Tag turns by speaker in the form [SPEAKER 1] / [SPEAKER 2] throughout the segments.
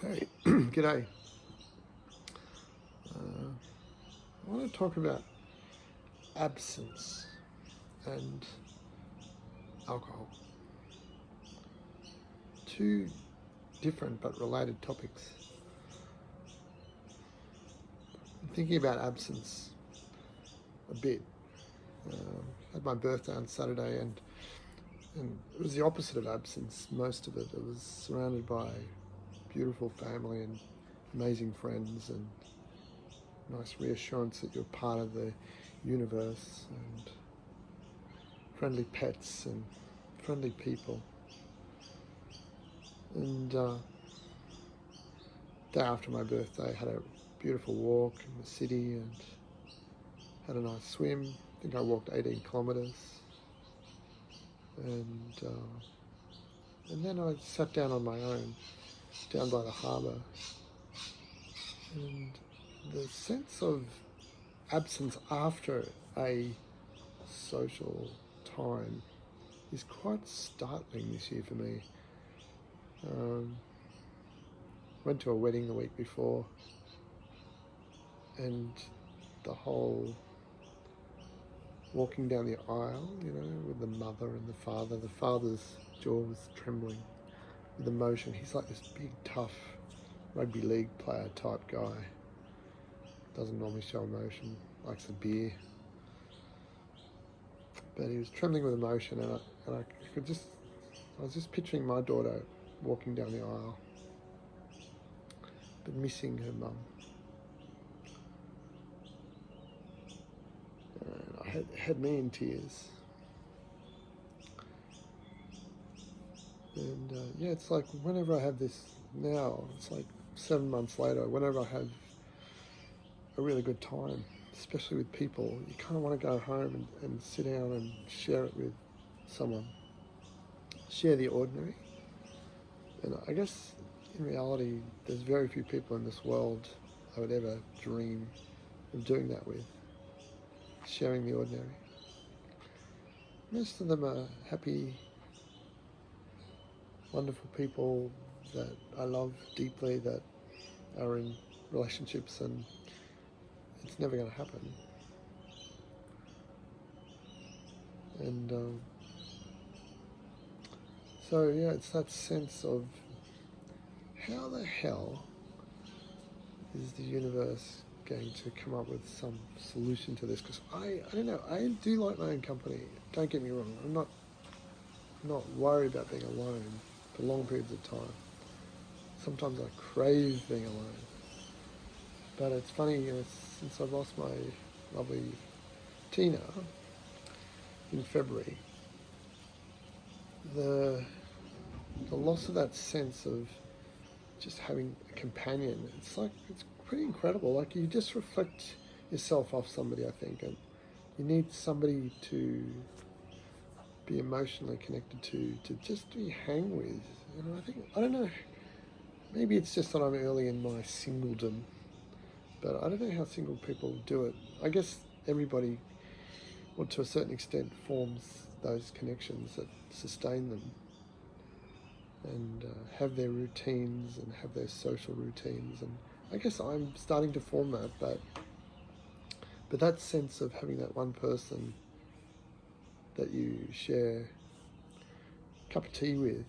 [SPEAKER 1] Hey, g'day. I want to talk about absence and alcohol. Two different but related topics. I'm thinking about absence a bit. Had my birthday on Saturday, and it was the opposite of absence. Most of it, it was surrounded by beautiful family and amazing friends and nice reassurance that you're part of the universe, and friendly pets and friendly people. And day after my birthday, I had a beautiful walk in the city and had a nice swim. I think I walked 18 kilometres, and then I sat down on my own down by the harbour, and the sense of absence after a social time is quite startling this year for me. Went to a wedding the week before, and the whole walking down the aisle, with the mother and the father. The father's jaw was trembling with emotion. He's like this big, tough rugby league player type guy. Doesn't normally show emotion, likes a beer. But he was trembling with emotion, and I was just picturing my daughter walking down the aisle, but missing her mum. And I had me in tears. And it's like whenever I have this now, it's like 7 months later, whenever I have a really good time, especially with people, you kind of want to go home and sit down and share it with someone. Share the ordinary. And I guess in reality, there's very few people in this world I would ever dream of doing that with. Sharing the ordinary. Most of them are happy, wonderful people that I love deeply, that are in relationships, and it's never going to happen. And it's that sense of how the hell is the universe going to come up with some solution to this? Because I don't know, I do like my own company, don't get me wrong. I'm not worried about being alone for long periods of time. Sometimes I crave being alone. But it's funny, since I lost my lovely Tina in February, the loss of that sense of just having a companion, it's pretty incredible. Like, you just reflect yourself off somebody, I think, and you need somebody to be emotionally connected to just be hang with. I don't know, maybe it's just that I'm early in my singledom, but I don't know how single people do it. I guess everybody, or to a certain extent, forms those connections that sustain them, and have their routines and have their social routines. And I guess I'm starting to form that, but that sense of having that one person that you share a cup of tea with,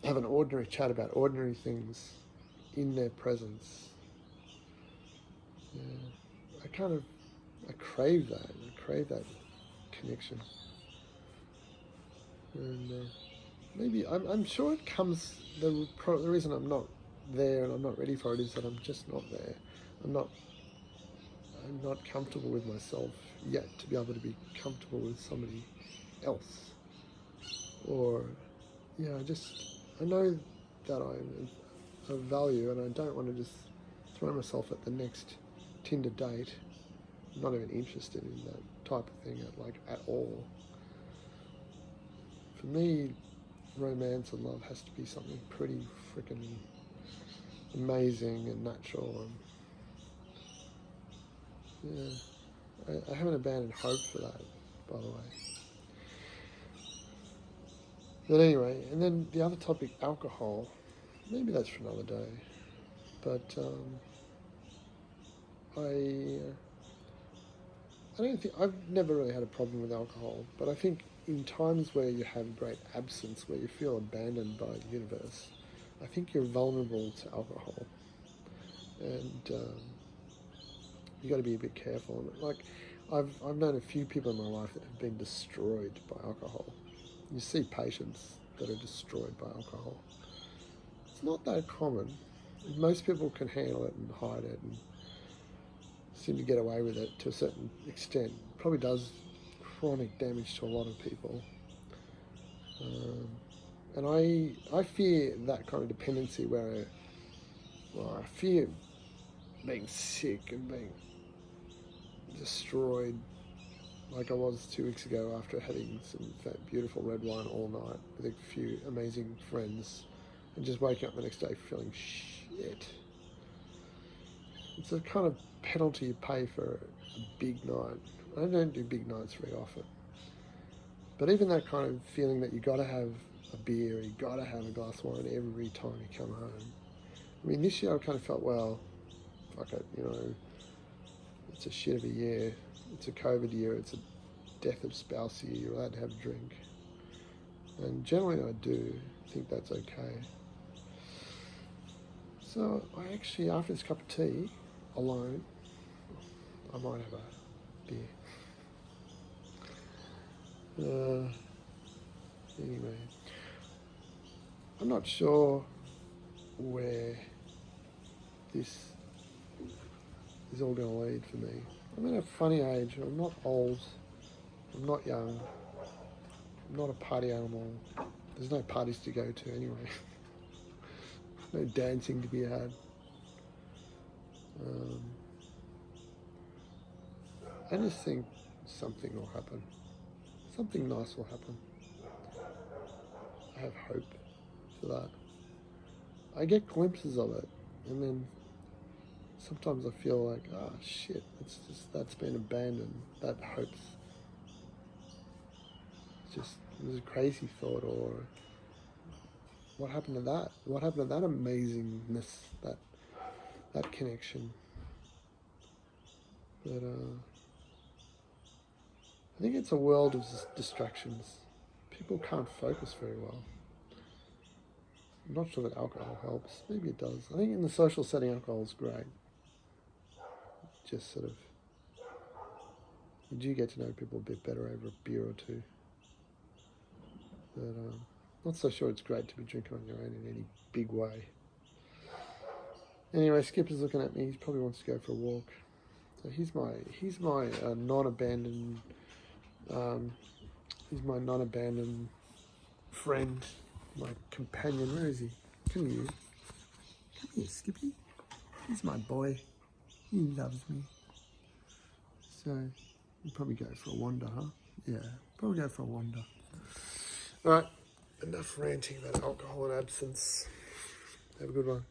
[SPEAKER 1] have an ordinary chat about ordinary things in their presence. Yeah, I crave that. I crave that connection. And maybe I'm sure it comes. The reason I'm not there and I'm not ready for it is that I'm just not there. I'm not comfortable with myself yet to be able to be comfortable with somebody else. Or I know that I'm of value, and I don't want to just throw myself at the next Tinder date. I'm not even interested in that type of thing at all. For me, romance and love has to be something pretty freaking amazing and natural. And I haven't abandoned hope for that, by the way. But anyway, and then the other topic, alcohol. Maybe that's for another day. But I I don't think I've never really had a problem with alcohol, but I think in times where you have great absence, where you feel abandoned by the universe, I think you're vulnerable to alcohol, and you got to be a bit careful. Like, I've known a few people in my life that have been destroyed by alcohol. You see patients that are destroyed by alcohol. It's not that common. Most people can handle it and hide it and seem to get away with it to a certain extent. Probably does chronic damage to a lot of people. And I fear that kind of dependency where, well, I fear being sick and being destroyed like I was 2 weeks ago after having some beautiful red wine all night with a few amazing friends and just waking up the next day feeling shit. It's a kind of penalty you pay for a big night. I don't do big nights very often. But even that kind of feeling that you got to have a beer, you got to have a glass of wine every time you come home. I mean, this year I kind of felt, well, fuck it, it's a shit of a year. It's a COVID year. It's a death of spouse year. You're allowed to have a drink. And generally I do think that's okay. So I actually, after this cup of tea, alone, I might have a beer. Anyway, I'm not sure where this is all going to lead for me. I'm in a funny age. I'm not old. I'm not young. I'm not a party animal. There's no parties to go to anyway. No dancing to be had. I just think something will happen. Something nice will happen. I have hope for that. I get glimpses of it, and then sometimes I feel like, ah, shit, it's just, that's been abandoned. That hope's just, it was a crazy thought, or what happened to that? What happened to that amazingness, that connection? But I think it's a world of distractions. People can't focus very well. I'm not sure that alcohol helps. Maybe it does. I think in the social setting, alcohol is great. Just sort of, you do get to know people a bit better over a beer or two. But not so sure it's great to be drinking on your own in any big way. Anyway, Skipper's looking at me. He probably wants to go for a walk. So he's my non-abandoned. He's my non-abandoned friend, my companion. Where is he? Come here. Come here, Skippy. He's my boy. He loves me. So, we'll probably go for a wander, huh? Yeah, probably go for a wander. Alright, enough ranting about alcohol and absence. Have a good one.